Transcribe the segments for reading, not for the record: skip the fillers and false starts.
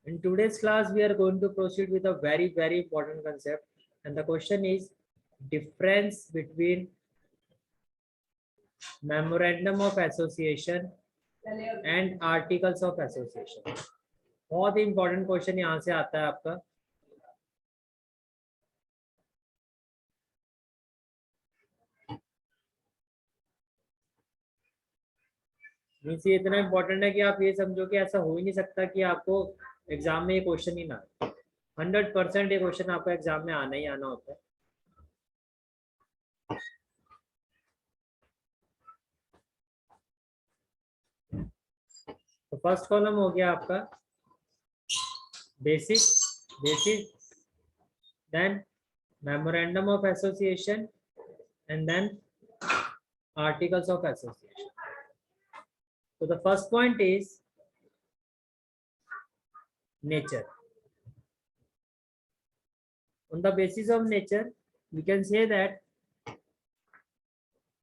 In today's class, we are going to proceed with a very important concept, and the question is difference between memorandum of association and articles of association. बहुत ही important question यहाँ से आता है आपका. Means ये इतना important है कि आप ये समझो कि ऐसा हो ही नहीं सकता कि आपको एग्जाम में ये क्वेश्चन ही ना आए. 100% ये क्वेश्चन आपको एग्जाम में आना ही आना होता है. तो फर्स्ट कॉलम हो गया आपका basic, then memorandum of association, and then articles of association. So the first point is nature. On the basis of nature, we can say that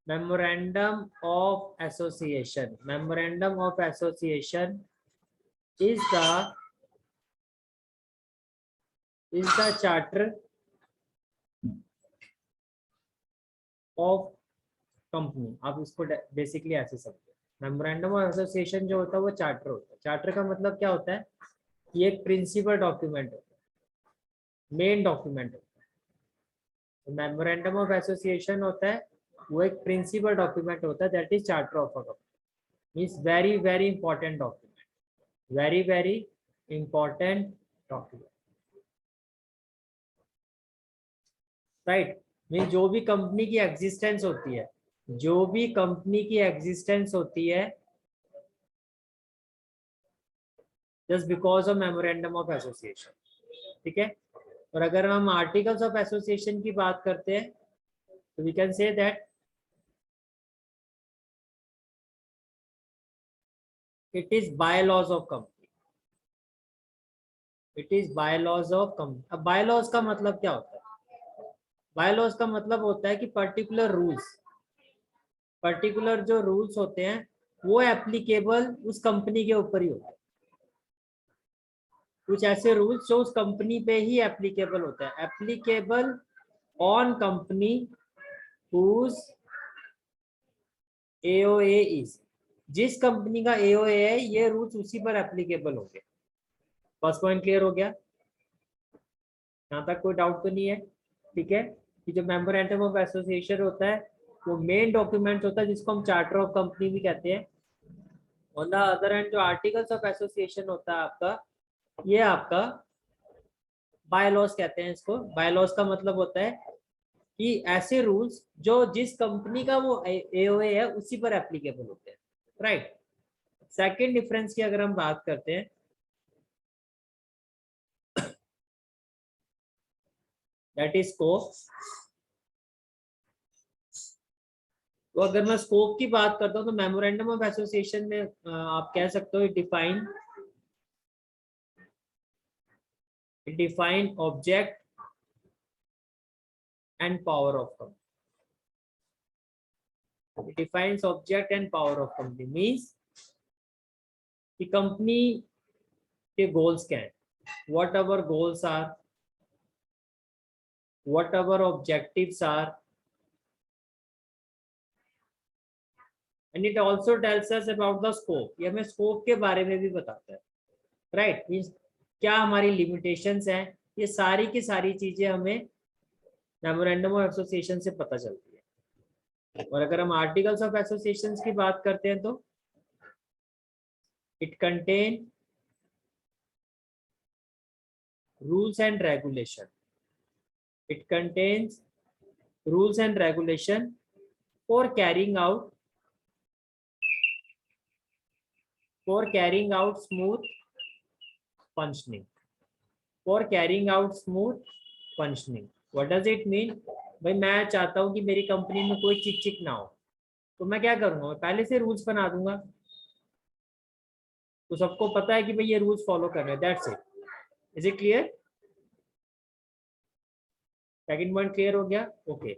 memorandum of association is the charter of company. आप इसको basically ऐसे समझो, memorandum of association जो होता है वो charter होता है. चार्टर का मतलब क्या होता है? ये एक प्रिंसिपल डॉक्यूमेंट होता है, मेन डॉक्यूमेंट होता है. तो मेमोरेंडम ऑफ एसोसिएशन होता है वो एक प्रिंसिपल डॉक्यूमेंट होता है, that is charter of a company. Means very important document, very important document, right. Mean जो भी कंपनी की एग्जिस्टेंस होती है, just because of memorandum of association. ठीक है. और अगर हम आर्टिकल्स ऑफ एसोसिएशन की बात करते हैं तो we can say that it is bylaws of company. अब बायलॉज का मतलब क्या होता है? बायलॉज का मतलब होता है कि पर्टिकुलर जो रूल्स होते हैं वो एप्लीकेबल उस कंपनी के ऊपर ही होते हैं. कुछ ऐसे रूल्स जो उस कंपनी पे ही एप्लीकेबल होता है, applicable on company whose AOA is. जिस कंपनी का AOA है ये रूल्स उसी पर एप्लीकेबल होंगे. फर्स्ट पॉइंट क्लियर हो गया? यहाँ तक कोई डाउट तो नहीं है? ठीक है. कि जो मेमोरेंडम ऑफ एसोसिएशन होता है वो मेन डॉक्यूमेंट होता है जिसको हम चार्टर ऑफ कंपनी भी कहते हैं. ऑन द अदर हैंड जो आर्टिकल्स ऑफ एसोसिएशन होता है आपका, ये आपका बायलॉज कहते हैं इसको. बायलॉज का मतलब होता है कि ऐसे रूल्स जो जिस कंपनी का वो AOA है उसी पर एप्लीकेबल होते हैं, राइट. सेकंड डिफरेंस की अगर हम बात करते हैं, दैट इज स्कोप. तो अगर मैं स्कोप की बात करता हूं तो मेमोरेंडम ऑफ एसोसिएशन में आप कह सकते हो define object and power of company. It defines object and power of company. Means the company के goals क्या हैं, what our goals are, what our objectives are, and it also tells us about the scope. ये हमें scope के बारे में भी बताता है, right. Means क्या हमारी limitations हैं, ये सारी की सारी चीजें हमें मेमोरेंडम ऑफ एसोसिएशन से पता चलती है. और अगर हम आर्टिकल्स ऑफ एसोसिएशन की बात करते हैं तो it contain rules and regulation. It contains rules and regulation for carrying out smooth functioning. What does it mean? भाई मैं चाहता हूं कि मेरी कंपनी में कोई चिक ना हो, तो मैं क्या करूंगा? मैं पहले से रूल्स बना दूंगा, तो सबको पता है कि भाई ये रूल्स फॉलो करने. That's it. Is it clear? Second point clear हो गया? Okay.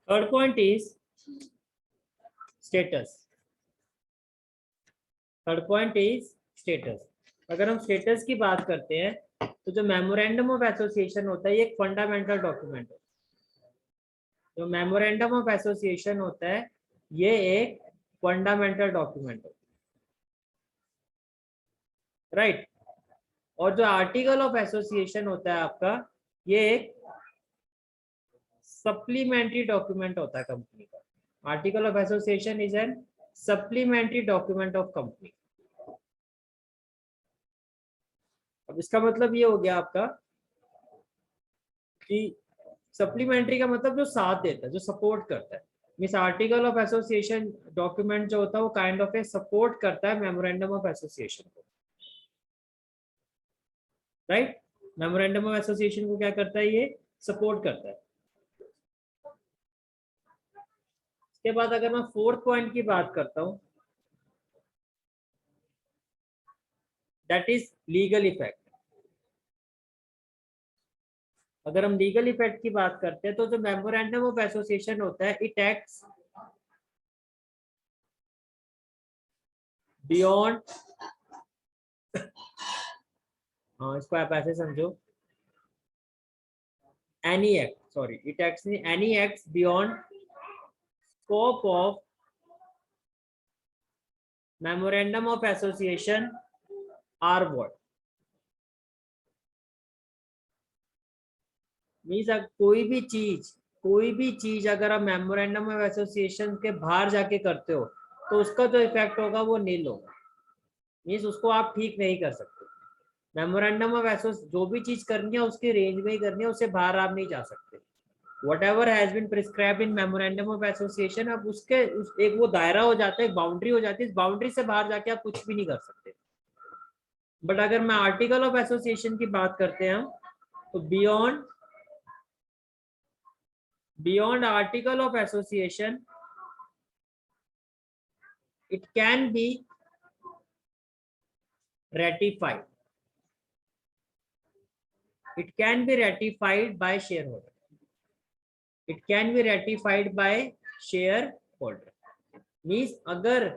Third point is status. Third point is status. अगर हम स्टेटस की बात करते हैं तो जो मेमोरेंडम ऑफ एसोसिएशन होता है ये एक फंडामेंटल डॉक्यूमेंट है। जो मेमोरेंडम ऑफ एसोसिएशन होता है ये एक फंडामेंटल डॉक्यूमेंट है, राइट। और जो आर्टिकल ऑफ एसोसिएशन होता है आपका ये एक सप्लीमेंट्री डॉक्यूमेंट होता है कंपनी का। Article of association is an supplementary document of company. अब इसका मतलब ये हो गया आपका कि सप्लीमेंट्री का मतलब जो साथ देता है, जो सपोर्ट करता है। Means article of association document जो होता है वो काइंड ऑफ ए सपोर्ट करता है मेमोरेंडम ऑफ एसोसिएशन को, राइट। मेमोरेंडम ऑफ एसोसिएशन को क्या करता है, ये सपोर्ट करता है। इसके बाद अगर मैं फोर्थ पॉइंट की बात करता हूं, दैट इज लीगल इफेक्ट। अगर हम लीगल इफेक्ट की बात करते हैं तो जो मेमोरेंडम ऑफ एसोसिएशन होता है इट एक्ट्स बियॉन्ड, इसको आप ऐसे समझो, any act, sorry, it acts in any acts beyond scope of memorandum of association are what means कोई भी चीज अगर आप मेमोरेंडम ऑफ एसोसिएशन के बाहर जाके करते हो तो उसका जो इफेक्ट होगा वो नील होगा। मीन्स उसको आप ठीक नहीं कर सकते। मेमोरेंडम ऑफ एसोसिएशन जो भी चीज करनी है उसके रेंज में ही करनी है, उससे बाहर आप नहीं जा सकते। whatever has been prescribed in memorandum of association, अब उसके एक वो दायरा हो जाता है, एक बाउंड्री हो जाती है, इस बाउंड्री से बाहर जाके आप कुछ भी नहीं कर सकते। बट अगर मैं आर्टिकल ऑफ एसोसिएशन की बात करते हैं तो beyond article of association it can be ratified, it can be ratified by shareholder, it can be ratified by shareholder। Means अगर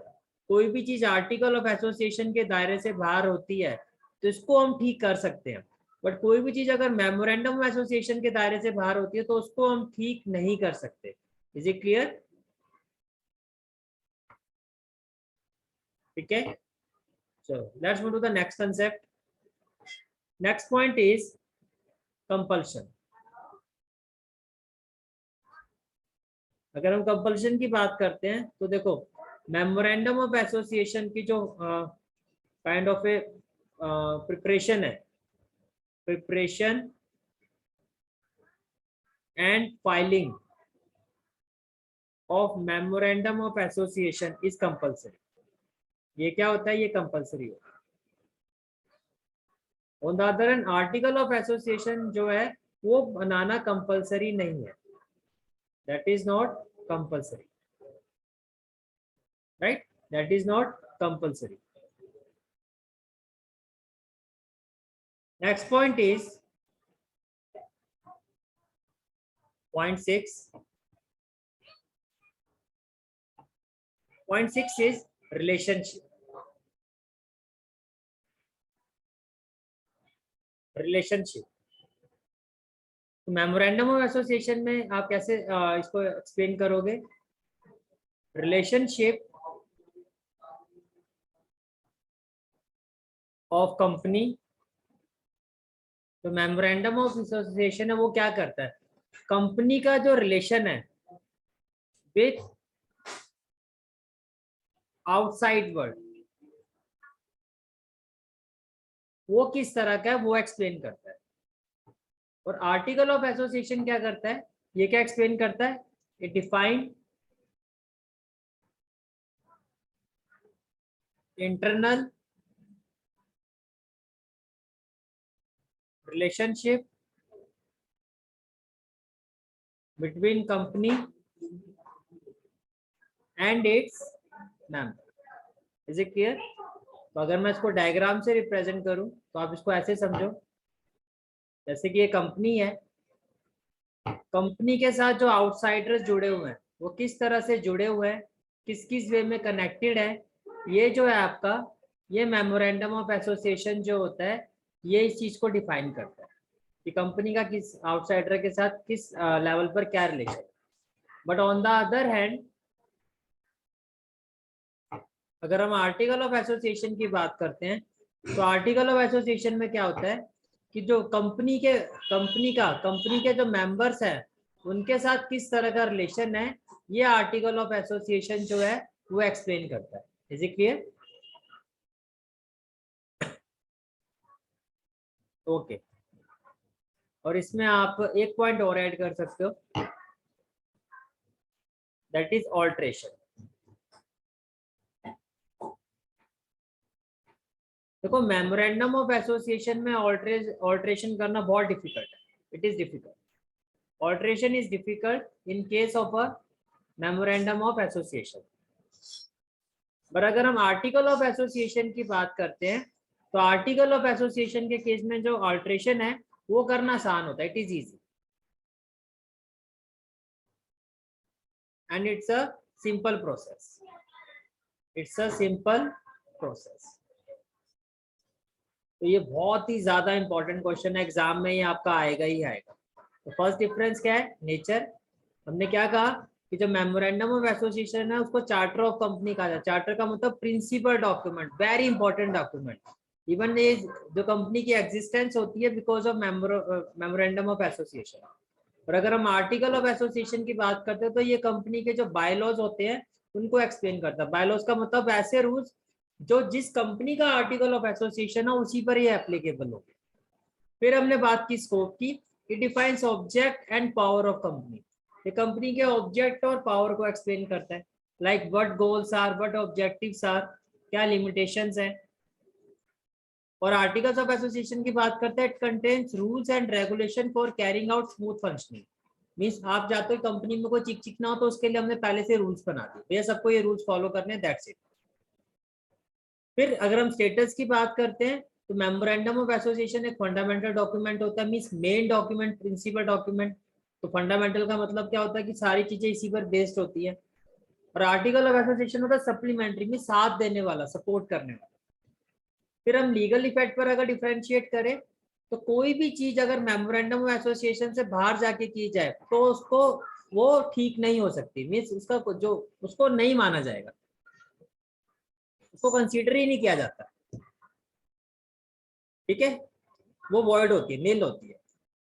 कोई भी चीज आर्टिकल ऑफ एसोसिएशन के दायरे से बाहर होती है तो इसको हम ठीक कर सकते हैं, बट कोई भी चीज अगर मेमोरेंडम ऑफ एसोसिएशन के दायरे से बाहर होती है तो उसको हम ठीक नहीं कर सकते। Is it clear? ठीक है, चलो let's move to the next concept. Next point is compulsion. अगर हम कंपल्शन की बात करते हैं तो देखो मेमोरेंडम ऑफ एसोसिएशन की जो काइंड ऑफ ए प्रिपरेशन है, preparation and filing of memorandum of association is compulsory. ये क्या होता है, ये कंपल्सरी होता है। On the other hand article of association जो है वो बनाना कंपल्सरी नहीं है, that is not compulsory, right, that is not compulsory. Next point is point 6। Point 6 is relationship. तो मेमोरेंडम ऑफ एसोसिएशन में आप कैसे इसको एक्सप्लेन करोगे? Relationship of company. तो मेमोरेंडम ऑफ एसोसिएशन है वो क्या करता है, कंपनी का जो रिलेशन है विथ आउटसाइड वर्ल्ड वो किस तरह का है वो एक्सप्लेन करता है। और आर्टिकल ऑफ एसोसिएशन क्या करता है, ये क्या एक्सप्लेन करता है, it define internal relationship between company and its member. Is it clear? तो अगर मैं इसको डायग्राम से रिप्रेजेंट करूं तो आप इसको ऐसे समझो, जैसे कि ये कंपनी है, कंपनी के साथ जो आउटसाइडर्स जुड़े हुए हैं वो किस तरह से जुड़े हुए हैं, किस किस वे में कनेक्टेड है, ये जो है आपका ये मेमोरेंडम ऑफ एसोसिएशन जो होता है ये इस चीज को डिफाइन करता है कि कंपनी का किस आउटसाइडर के साथ किस लेवल पर क्या relation. But on the other hand अगर हम आर्टिकल ऑफ एसोसिएशन की बात करते हैं तो आर्टिकल ऑफ एसोसिएशन में क्या होता है कि जो कंपनी के जो मेंबर्स हैं उनके साथ किस तरह का रिलेशन है, ये आर्टिकल ऑफ एसोसिएशन जो है वो एक्सप्लेन करता है। Is it clear? ओके। और इसमें आप एक पॉइंट और ऐड कर सकते हो, दैट इज ऑल्ट्रेशन। देखो मेमोरेंडम ऑफ एसोसिएशन में ऑल्ट्रेशन करना बहुत डिफिकल्ट है, it is difficult. Alteration is difficult in case of a memorandum of association. पर अगर हम आर्टिकल ऑफ एसोसिएशन की बात करते हैं तो आर्टिकल ऑफ एसोसिएशन के केस में जो ऑल्ट्रेशन है वो करना आसान होता है, it is easy and it's a simple process. It's a simple process. तो ये बहुत ही ज्यादा इंपॉर्टेंट क्वेश्चन है, एग्जाम में ये आपका आएगा ही आएगा। तो फर्स्ट डिफरेंस क्या है? नेचर। हमने क्या कहा कि जो मेमोरेंडम ऑफ एसोसिएशन है उसको चार्टर ऑफ कंपनी कहा जाता है। चार्टर का मतलब principal document, very important document. Even ये जो कंपनी की एग्जिस्टेंस होती है because of memorandum of association. और अगर हम आर्टिकल ऑफ एसोसिएशन की बात करते हैं तो ये कंपनी के जो बायलॉज होते हैं उनको एक्सप्लेन करता है। बायलॉज का मतलब ऐसे रूल्स जो जिस कंपनी का आर्टिकल ऑफ एसोसिएशन है उसी पर ये एप्लीकेबल होंगे। फिर हमने बात की स्कोप की, it defines object and power of company. ये कंपनी के ऑब्जेक्ट और पावर को एक्सप्लेन करता है, like what goals are, what objectives are, क्या लिमिटेशंस है। और आर्टिकल्स ऑफ एसोसिएशन की बात करते हैं, it contains rules and regulation for carrying out smooth functioning. Means आप जाते हो कंपनी में कोई चिक ना हो तो उसके लिए हमने पहले से रूल्स बना दिए, भैया सबको ये रूल्स फॉलो करने, दैट्स इट। फिर अगर हम स्टेटस की बात करते हैं तो मेमोरेंडम ऑफ एसोसिएशन एक फंडामेंटल डॉक्यूमेंट होता है, means main document, principal document. तो फंडामेंटल का मतलब क्या होता है कि सारी चीजें इसी पर बेस्ड होती है। और आर्टिकल ऑफ एसोसिएशन होता है सप्लीमेंट्री, मींस साथ देने वाला, सपोर्ट करने वाला। फिर हम लीगल इफेक्ट पर अगर डिफरेंशिएट करें तो कोई भी चीज अगर मेमोरेंडम ऑफ एसोसिएशन से बाहर जाके की जाए तो उसको वो ठीक नहीं हो सकती, मींस उसका जो उसको नहीं माना जाएगा, उसको कंसीडर ही नहीं किया जाता। ठीक है, वो वॉइड होती है, नील होती है।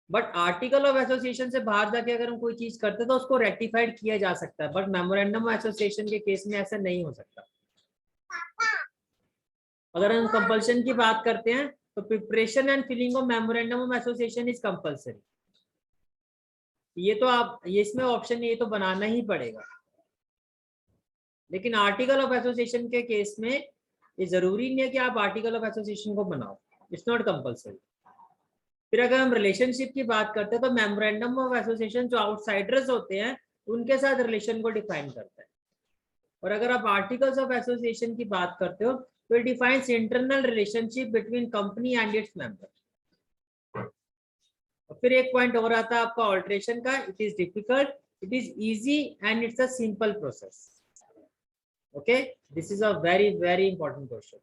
बट आर्टिकल ऑफ एसोसिएशन से बाहर जाके अगर हम कोई चीज करते हैं तो उसको रेक्टिफाइड किया जा सकता है, बट मेमोरेंडम ऑफ एसोसिएशन के केस में ऐसा नहीं हो सकता। अगर हम कंपल्शन की बात करते हैं तो preparation and filing of memorandum of association is compulsory. ये तो आप, ये इसमें ऑप्शन ये तो बनाना ही पड़ेगा। लेकिन आर्टिकल ऑफ एसोसिएशन के केस में ये जरूरी नहीं है कि आप आर्टिकल ऑफ एसोसिएशन को बनाओ, इट्स नॉट कंपल्सरी। फिर अगर हम रिलेशनशिप की बात करते हैं तो मेमोरेंडम ऑफ एसोसिएशन जो आउटसाइडर्स होते हैं उनके साथ रिलेशन को डिफाइन करता है। और अगर आप आर्टिकल्स ऑफ एसोसिएशन की बात करते हो तो it defines internal relationship between company and its member. और फिर एक पॉइंट और आता है आपका ऑल्ट्रेशन का, it is difficult, it is easy and it's a simple process. Okay, this is a very very important question.